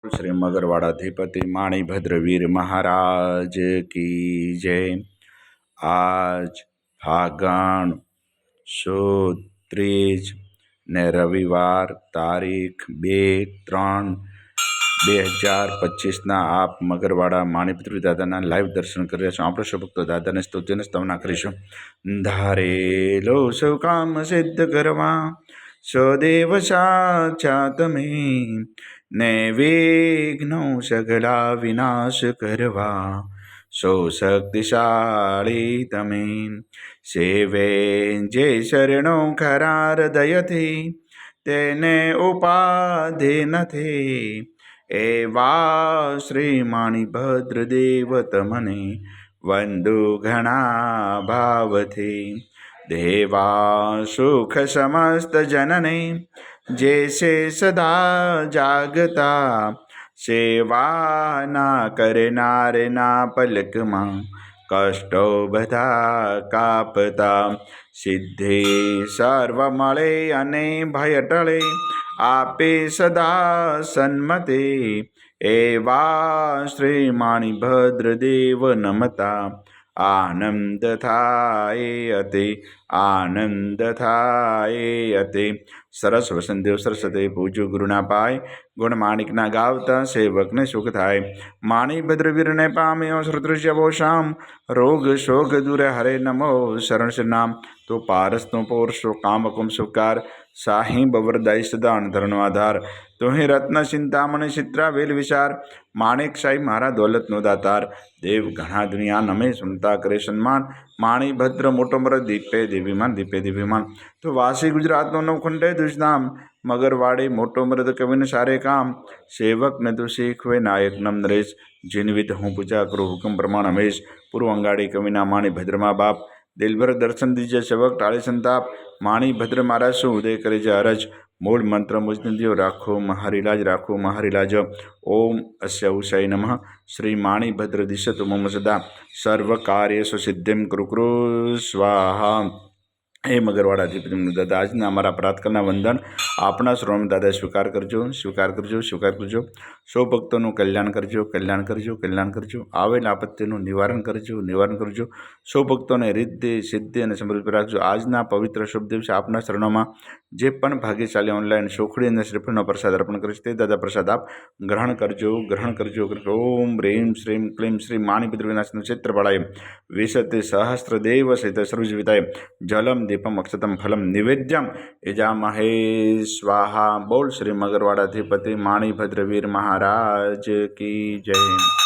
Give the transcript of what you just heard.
श्री मगरवाड़ाधिपति माणिभद्रवीर महाराज की जय। आज फागण सुद ત્રીજ ને રવિવાર તારીખ 2-3-2025 આપ મગરવાડા માણિભદ્ર દાદાના લાઈવ દર્શન કરી રહ્યા છો। આપણે સૌ ભક્તો દાદાને સ્તુતિને સ્તવના કરીશું। ધારેલો સૌ કામ સિદ્ધ કરવા સદેવ સાચા તમે, ને વિઘ્નો સગલા વિનાશ કરવા સૌ શક્તિશાળી તમે। સેવે જે શરણો ખરા હૃદયથી તેને ઉપાધિ નથી, એવા શ્રી માણિભદ્ર દેવ તમને વંદુ ઘણા ભાવથી। દેવા સુખ સમસ્ત જનને जैसे सदा जागता, सेवा ना करनार ना पलक मां कष्टो बधा कापता। सिद्धि सर्व मळे अने भय टळे, आपे सदा सन्मते, एवा श्री माणिभद्र देव नमता। आनंद थाये अति, आनंद थाये अति। सरस वसंतदेव सरस्वती पूज्य गुरुना पाय, गुण माणिकना गावता सेवकने सुख थाय। माणिभद्र वीरने पाम्यो श्रुतृष्य वोशाम, रोग शोक दूर हरे नमो शरण नाम। तो पारस तो पौरुषो काम कुम सुकार, साही बवरदाई सदा अणधरनो आधार। तो ही रत्न चिंतामणि चित्रा वेल विचार, माणिक साई मारा दौलत नो दातार। देव घना दुनिया नमे सुनता करे सन्मान, माणिभद्र मोटो मर दीपे दिव्यमान दीपे दिव्यमान। तो वासी गुजरात नो नवखंडे दुष्नाम, मगरवाड़ी मोटो मृद कविन सारे काम। सेवक ने तो सीखवे नायक नम नरेश, जिनवित हूँ पूजा करो हुक्म प्रमाण हमेश। पूर्व अंगाड़ी कविना माणिभद्र मा बाप, दिलभर दर्शन दीजिए सेवक टाळे संताप। माणिभद्र मारा सु उदय करे जे अरज, मूल मंत्र मुझने दियो राखो महारिलाज राखो महारिलाज। ओम अस्य उषाय नमः। श्री माणिभद्र दिशतु मम सदा, सर्व कार्येषु सिद्धिं कुरु कुरु स्वाहा। हे मगरवाड़ाधिपति दादा, આજના અમારા પ્રાર્થના વંદન આપણા શ્રોણ દાદા સ્વીકાર કરજો સ્વીકાર કરજો સ્વીકાર કરજો। સૌ ભક્તોનું કલ્યાણ કરજો કલ્યાણ કરજો કલ્યાણ કરજો। આવેલ આપત્તિનું નિવારણ કરજો નિવારણ કરજો। સૌ ભક્તોને રિદ્ધિ સિદ્ધિ અને સમૃદ્ધિ રાખજો। આજના પવિત્ર શુભ દિવસે આપના શરણોમાં જે પણ ભાગ્યશાળી ઓનલાઈન સોખડી અને શ્રીફળનો પ્રસાદ અર્પણ કરે છે તે દાદા પ્રસાદ આપ ગ્રહણ કરજો ગ્રહણ કરજો। ઓમ રીમ શ્રીમ ક્લીમ શ્રી માણિભદ્ર વિનાશનું ક્ષેત્રપાળાય વિશતે સહસ્ત્ર દેવ સહિત સર્વજીવિતાય જલમ દીપમ અક્ષતમ ફલમ નિવેદ્યમ यजामहे स्वाहा। बोल श्री मगरवाड़ाधिपति माणिभद्र वीर महाराज की जय।